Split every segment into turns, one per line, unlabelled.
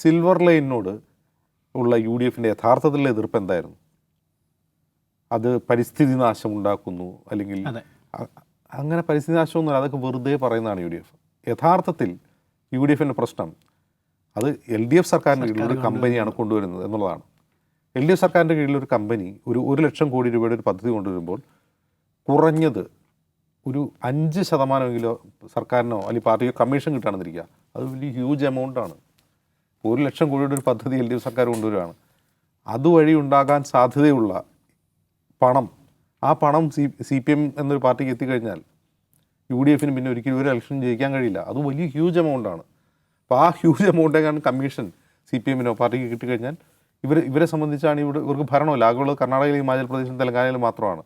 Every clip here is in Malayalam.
സിൽവർ ലൈനിനോട് ഉള്ള യു ഡി എഫിൻ്റെ യഥാർത്ഥത്തിലുള്ള എതിർപ്പ് എന്തായിരുന്നു? അത് പരിസ്ഥിതി നാശം ഉണ്ടാക്കുന്നു, അല്ലെങ്കിൽ അങ്ങനെ പരിസ്ഥിതി നാശമൊന്നുമില്ല, അതൊക്കെ വെറുതെ പറയുന്നതാണ് യു ഡി എഫ്. യഥാർത്ഥത്തിൽ യു ഡി എഫിൻ്റെ പ്രശ്നം അത് എൽ ഡി എഫ് സർക്കാരിൻ്റെ കീഴിലൊരു കമ്പനിയാണ് കൊണ്ടുവരുന്നത് എന്നുള്ളതാണ്. എൽ ഡി എഫ് സർക്കാരിൻ്റെ കീഴിലൊരു കമ്പനി ഒരു 1,00,000 കോടി രൂപയുടെ ഒരു പദ്ധതി കൊണ്ടുവരുമ്പോൾ കുറഞ്ഞത് ഒരു 5% സർക്കാരിനോ അല്ലെങ്കിൽ പാർട്ടിക്കോ കമ്മീഷൻ കിട്ടാണെന്നിരിക്കുക. അത് വലിയ ഹ്യൂജ് എമൗണ്ടാണ്. 1,00,000 കോടിയുടെ ഒരു പദ്ധതി എൽ ഡി എഫ് സർക്കാർ കൊണ്ടുവരികയാണ്. അതുവഴി ഉണ്ടാകാൻ സാധ്യതയുള്ള പണം, ആ പണം സി പി എം എന്നൊരു പാർട്ടിക്ക് എത്തിക്കഴിഞ്ഞാൽ യു ഡി എഫിന് പിന്നെ ഒരിക്കലും ഒരു ഇലക്ഷൻ ജയിക്കാൻ കഴിയില്ല. അത് വലിയ ഹ്യൂജ് എമൗണ്ടാണ്. അപ്പോൾ ആ ഹ്യൂജ് എമൗണ്ടേക്കാണ് കമ്മീഷൻ സി പി എമ്മിനോ പാർട്ടിക്ക് കിട്ടിക്കഴിഞ്ഞാൽ ഇവരെ സംബന്ധിച്ചാണ് ഇവർക്ക് ഭരണമില്ല. ആകെയുള്ളത് കർണാടകയിലും ഹിമാചൽ പ്രദേശിലും തെലങ്കാനയിലും മാത്രമാണ്.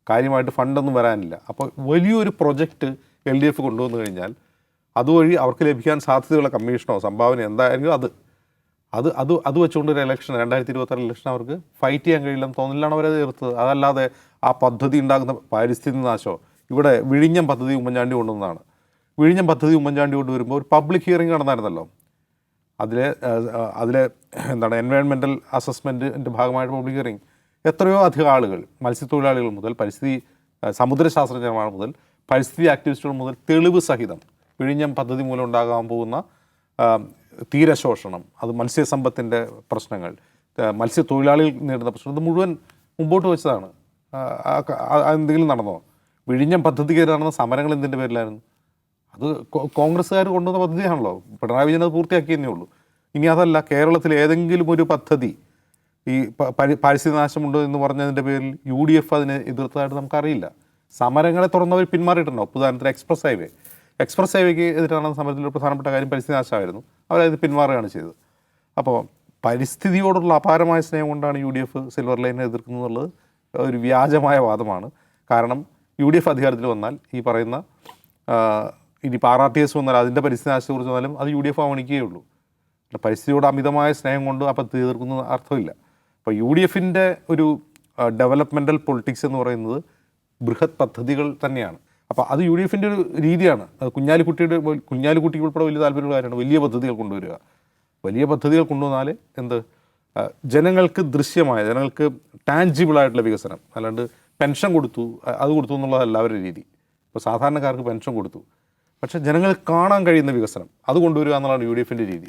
കാര്യമായിട്ട് ഫണ്ടൊന്നും വരാനില്ല. അപ്പോൾ വലിയൊരു പ്രൊജക്റ്റ് എൽ ഡി എഫ് കൊണ്ടുവന്നു കഴിഞ്ഞാൽ അതുവഴി അവർക്ക് ലഭിക്കാൻ സാധ്യതയുള്ള കമ്മീഷനോ സംഭാവന എന്തായാലും അത് വെച്ചുകൊണ്ട് ഒരു ഇലക്ഷൻ 2026 ഇലക്ഷൻ അവർക്ക് ഫൈറ്റ് ചെയ്യാൻ കഴിയില്ലെന്ന് തോന്നില്ലാണ് അവരത് എതിർത്തത്. അതല്ലാതെ ആ പദ്ധതി ഉണ്ടാകുന്ന പരിസ്ഥിതി നാശമോ, ഇവിടെ വിഴിഞ്ഞം പദ്ധതി ഉമ്മൻചാണ്ടി കൊണ്ടുവന്നതാണ്. വിഴിഞ്ഞം പദ്ധതി ഉമ്മൻചാണ്ടി കൊണ്ടുവരുമ്പോൾ ഒരു പബ്ലിക് ഹിയറിംഗ് നടന്നായിരുന്നല്ലോ. അതിലെ എന്താണ് എൻവയോൺമെൻറ്റൽ അസസ്മെൻറ്റിൻ്റെ ഭാഗമായിട്ട് പബ്ലിക് ഹിയറിംഗ് എത്രയോ അധികം ആളുകൾ, മത്സ്യത്തൊഴിലാളികൾ മുതൽ പരിസ്ഥിതി സമുദ്രശാസ്ത്രജ്ഞന്മാർ മുതൽ പരിസ്ഥിതി ആക്ടിവിസ്റ്റുകൾ മുതൽ തെളിവ് സഹിതം വിഴിഞ്ഞം പദ്ധതി മൂലം ഉണ്ടാകാൻ പോകുന്ന തീരശോഷണം, അത് മത്സ്യസമ്പത്തിൻ്റെ പ്രശ്നങ്ങൾ, മത്സ്യത്തൊഴിലാളികൾ നേരിടുന്ന പ്രശ്നം, ഇത് മുഴുവൻ മുമ്പോട്ട് വെച്ചതാണ്. എന്തെങ്കിലും നടന്നോ? വിഴിഞ്ഞം പദ്ധതിക്ക് നടന്ന സമരങ്ങൾ എന്തിൻ്റെ പേരിലായിരുന്നു? അത് കോൺഗ്രസ്സുകാർ കൊണ്ടുവന്ന പദ്ധതിയാണല്ലോ. പിണറായി വിജയൻ അത് പൂർത്തിയാക്കിയതേ ഉള്ളൂ. ഇനി അതല്ല, കേരളത്തിൽ ഏതെങ്കിലും ഒരു പദ്ധതി ഈ പരിസ്ഥിതി നാശമുണ്ടോ എന്ന് പറഞ്ഞതിൻ്റെ പേരിൽ യു ഡി എഫ് അതിനെ എതിർത്തതായിട്ട് നമുക്കറിയില്ല. സമരങ്ങളെ തുറന്നവർ പിന്മാറിയിട്ടുണ്ടോ? ഉദാഹരണത്തിന് എക്സ്പ്രസ് ഹൈവേക്ക് എതിരാണ് സമരത്തിലൊരു പ്രധാനപ്പെട്ട കാര്യം പരിസ്ഥിതി നാശമായിരുന്നു. അവരത് പിന്മാറുകയാണ് ചെയ്തത്. അപ്പോൾ പരിസ്ഥിതിയോടുള്ള അപാരമായ സ്നേഹം കൊണ്ടാണ് യു ഡി എഫ് സിൽവർ ലൈനിനെ എതിർക്കുന്നത് എന്നുള്ളത് ഒരു വ്യാജമായ വാദമാണ്. കാരണം യു ഡി എഫ് അധികാരത്തിൽ വന്നാൽ ഈ പറയുന്ന ഇനി RRTS വന്നാൽ അതിൻ്റെ പരിസ്ഥിതി നാശത്തെക്കുറിച്ച് വന്നാലും അത് യു ഡി എഫ് അവഗണിക്കുകയുള്ളൂ. പരിസ്ഥിതിയോട് അമിതമായ സ്നേഹം കൊണ്ട് ആ പദ്ധതി എതിർക്കുന്ന അർത്ഥമില്ല. അപ്പോൾ യു ഡി എഫിൻ്റെ ഒരു ഡെവലപ്മെൻറ്റൽ പൊളിറ്റിക്സ് എന്ന് പറയുന്നത് ബൃഹത് പദ്ധതികൾ തന്നെയാണ്. അപ്പോൾ അത് യു ഡി എഫിൻ്റെ ഒരു രീതിയാണ്. കുഞ്ഞാലിക്കുട്ടിക്ക് ഉൾപ്പെടെ വലിയ താല്പര്യമുള്ള കാര്യമാണ് വലിയ പദ്ധതികൾ കൊണ്ടുവരിക. വലിയ പദ്ധതികൾ കൊണ്ടുവന്നാൽ ജനങ്ങൾക്ക് ദൃശ്യമായ, ജനങ്ങൾക്ക് ടാഞ്ചിബിളായിട്ടുള്ള വികസനം, അല്ലാണ്ട് പെൻഷൻ കൊടുത്തു എന്നുള്ളതല്ല അവരുടെ രീതി. ഇപ്പോൾ സാധാരണക്കാർക്ക് പെൻഷൻ കൊടുത്തു, പക്ഷേ ജനങ്ങൾക്ക് കാണാൻ കഴിയുന്ന വികസനം അത് കൊണ്ടുവരിക എന്നുള്ളതാണ് യു ഡി എഫിൻ്റെ രീതി.